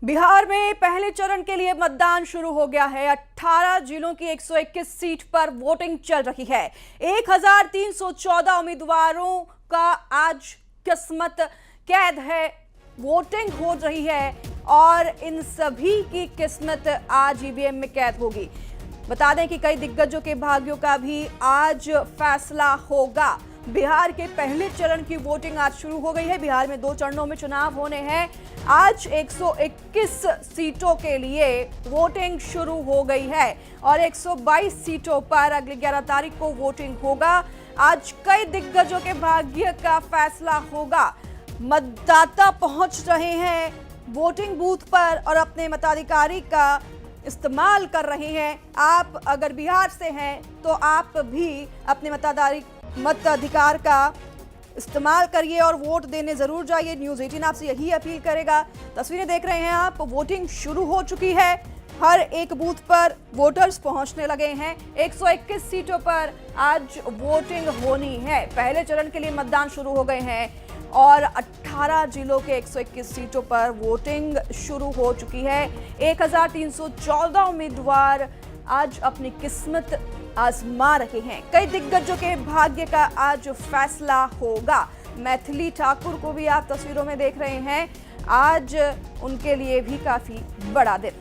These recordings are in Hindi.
बिहार में पहले चरण के लिए मतदान शुरू हो गया है। 18 जिलों की 121 सीट पर वोटिंग चल रही है। 1314 उम्मीदवारों का आज किस्मत कैद है। वोटिंग हो रही है और इन सभी की किस्मत आज ईवीएम में कैद होगी। बता दें कि कई दिग्गजों के भाग्यों का भी आज फैसला होगा। बिहार के पहले चरण की वोटिंग आज शुरू हो गई है। बिहार में 2 चरणों में चुनाव होने हैं। आज 121 सीटों के लिए वोटिंग शुरू हो गई है और 122 सीटों पर अगली 11 तारीख को वोटिंग होगा। आज कई दिग्गजों के भाग्य का फैसला होगा। मतदाता पहुंच रहे हैं वोटिंग बूथ पर और अपने मताधिकारी का इस्तेमाल कर रहे हैं। आप अगर बिहार से हैं तो आप भी अपने मताधिकार का इस्तेमाल करिए और वोट देने जरूर जाइए। न्यूज़ 18 आपसे यही अपील करेगा। तस्वीरें देख रहे हैं आप, वोटिंग शुरू हो चुकी है। हर एक बूथ पर वोटर्स पहुंचने लगे हैं। 121 सीटों पर आज वोटिंग होनी है। पहले चरण के लिए मतदान शुरू हो गए हैं और 18 जिलों के 121 सीटों पर वोटिंग शुरू हो चुकी है। 1314 उम्मीदवार आज अपनी किस्मत आजमा रहे हैं। कई दिग्गजों के भाग्य का आज फैसला होगा। मैथिली ठाकुर को भी आप तस्वीरों में देख रहे हैं। आज उनके लिए भी काफी बड़ा दिन।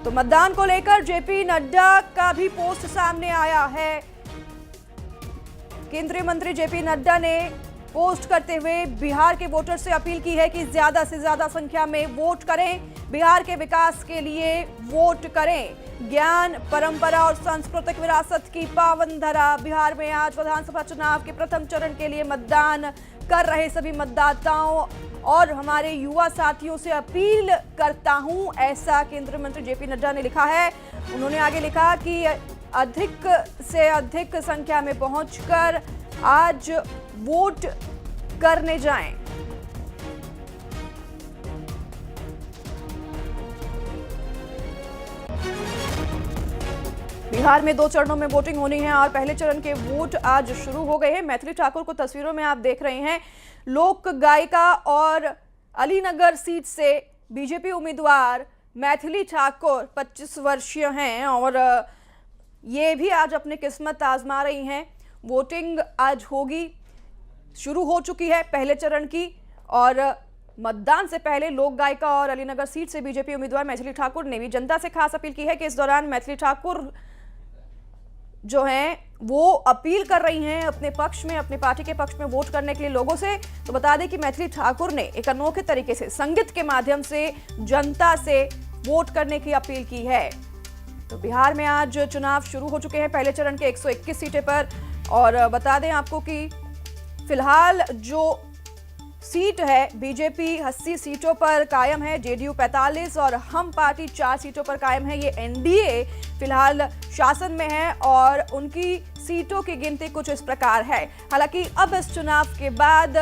तो मतदान को लेकर जेपी नड्डा का भी पोस्ट सामने आया है। केंद्रीय मंत्री जेपी नड्डा ने पोस्ट करते हुए बिहार के वोटर से अपील की है कि ज्यादा से ज्यादा संख्या में वोट करें। बिहार के विकास के लिए वोट करें। ज्ञान, परंपरा और सांस्कृतिक विरासत की पावन धरा। बिहार में आज विधानसभा चुनाव के प्रथम चरण के लिए मतदान कर रहे सभी मतदाताओं और हमारे युवा साथियों से अपील करता हूं, ऐसा केंद्रीय मंत्री जेपी नड्डा ने लिखा है। उन्होंने आगे लिखा कि अधिक से अधिक संख्या में पहुंचकर आज वोट करने जाएं। बिहार में 2 चरणों में वोटिंग होनी है और पहले चरण के वोट आज शुरू हो गए हैं। मैथिली ठाकुर को तस्वीरों में आप देख रहे हैं। लोक गायिका और अलीनगर सीट से बीजेपी उम्मीदवार मैथिली ठाकुर 25 वर्षीय हैं और ये भी आज अपनी किस्मत आजमा रही हैं। वोटिंग आज होगी, शुरू हो चुकी है पहले चरण की और मतदान से पहले लोक गायिका और अलीनगर सीट से बीजेपी उम्मीदवार मैथिली ठाकुर ने भी जनता से खास अपील की है कि इस दौरान मैथिली ठाकुर जो हैं वो अपील कर रही हैं अपने पक्ष में, अपने पार्टी के पक्ष में वोट करने के लिए लोगों से। तो बता दें कि मैथिली ठाकुर ने एक अनोखे तरीके से संगीत के माध्यम से जनता से वोट करने की अपील की है। तो बिहार में आज चुनाव शुरू हो चुके हैं पहले चरण के 121 सीटें पर और बता दें आपको कि फिलहाल जो सीट है बीजेपी 80 सीटों पर कायम है, जेडीयू 45 और हम पार्टी 4 सीटों पर कायम है। ये एनडीए फिलहाल शासन में है और उनकी सीटों की गिनती कुछ इस प्रकार है। हालांकि अब इस चुनाव के बाद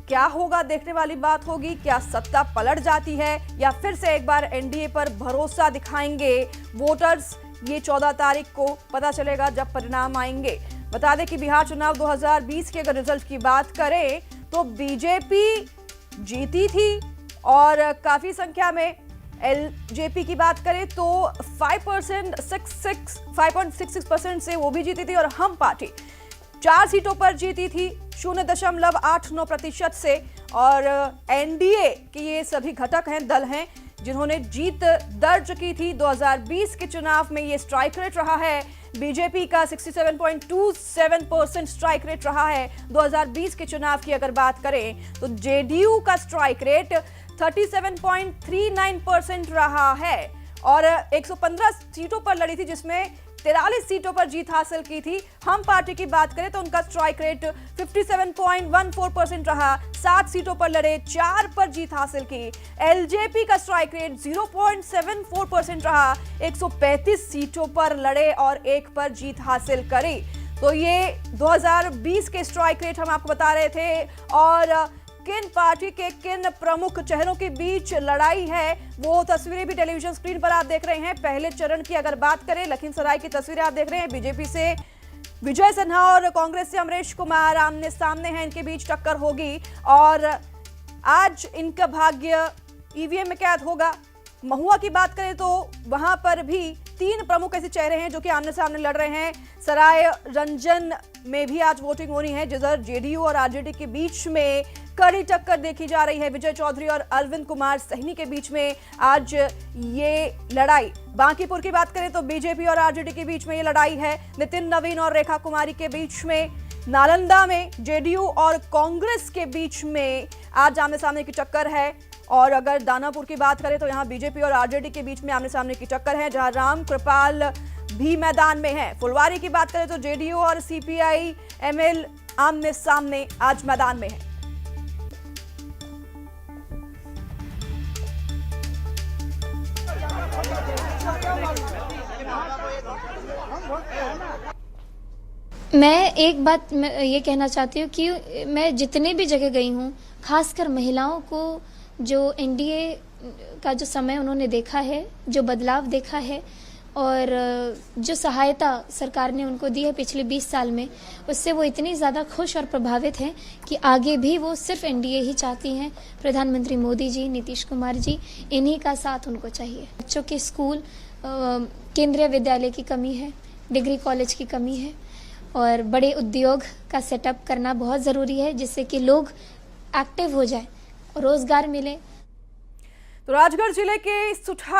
क्या होगा देखने वाली बात होगी। क्या सत्ता पलट जाती है या फिर से एक बार एनडीए पर भरोसा दिखाएंगे वोटर्स, ये 14 तारीख को पता चलेगा जब परिणाम आएंगे। बता दें कि बिहार चुनाव 2020 के अगर रिजल्ट की बात करें तो बीजेपी जीती थी और काफी संख्या में। एलजेपी की बात करें तो 5.66% से वो भी जीती थी और हम पार्टी 4 सीटों पर जीती थी 0.89% से। और एनडीए के ये सभी घटक हैं, दल हैं जिन्होंने जीत दर्ज की थी। 2020 के चुनाव में ये स्ट्राइक रेट रहा है। बीजेपी का 67.27% स्ट्राइक रेट रहा है। 2020 के चुनाव की अगर बात करें तो जेडीयू का स्ट्राइक रेट 37.39% रहा है और 115 सीटों पर लड़ी थी जिसमें 43 सीटों पर जीत हासिल की थी। हम पार्टी की बात करें तो उनका स्ट्राइक रेट 57.14% रहा। 7 सीटों पर लड़े, 4 पर जीत हासिल की। एलजेपी का स्ट्राइक रेट 0.74% रहा। 135 सीटों पर लड़े और 1 पर जीत हासिल करी। तो ये 2020 के स्ट्राइक रेट हम आपको बता रहे थे और किन पार्टी के किन प्रमुख चेहरों के बीच लड़ाई है वो तस्वीरें भी टेलीविजन स्क्रीन पर आप देख रहे हैं। पहले चरण की अगर बात करें, लखीसराय की तस्वीरें आप देख रहे हैं। बीजेपी से विजय सिन्हा और कांग्रेस से अमरेश कुमार आमने सामने हैं, इनके बीच टक्कर होगी और आज इनका भाग्य ईवीएम में कैद होगा। महुआ की बात करें तो वहां पर भी 3 प्रमुख ऐसे चेहरे हैं जो कि आमने सामने लड़ रहे हैं। सराय रंजन में भी आज वोटिंग होनी है, जिधर जेडीयू और आरजेडी के बीच में कड़ी टक्कर देखी जा रही है। विजय चौधरी और अरविंद कुमार सैनी के बीच में आज ये लड़ाई। बांकीपुर की बात करें तो बीजेपी और आरजेडी के बीच में ये लड़ाई है। नितिन नवीन और रेखा कुमारी के बीच में। नालंदा में जेडीयू और कांग्रेस के बीच में आज आमने सामने की टक्कर है। और अगर दानापुर की बात करें तो यहाँ बीजेपी और आरजेडी के बीच में आमने सामने की टक्कर है, जहां राम कृपाल भी मैदान में है। फुलवारी की बात करें तो जेडीयू और सीपीआई एमएल आमने सामने आज मैदान में है। मैं एक बात ये कहना चाहती हूँ कि मैं जितने भी जगह गई हूँ, खासकर महिलाओं को जो एनडीए का जो समय उन्होंने देखा है, जो बदलाव देखा है और जो सहायता सरकार ने उनको दी है पिछले 20 साल में, उससे वो इतनी ज़्यादा खुश और प्रभावित हैं कि आगे भी वो सिर्फ एनडीए ही चाहती हैं। प्रधानमंत्री मोदी जी, नीतीश कुमार जी, इन्हीं का साथ उनको चाहिए। बच्चों के स्कूल, केंद्रीय विद्यालय की कमी है, डिग्री कॉलेज की कमी है और बड़े उद्योग का सेटअप करना बहुत ज़रूरी है, जिससे कि लोग एक्टिव हो जाए और रोजगार मिले। तो राजगढ़ जिले के सुठा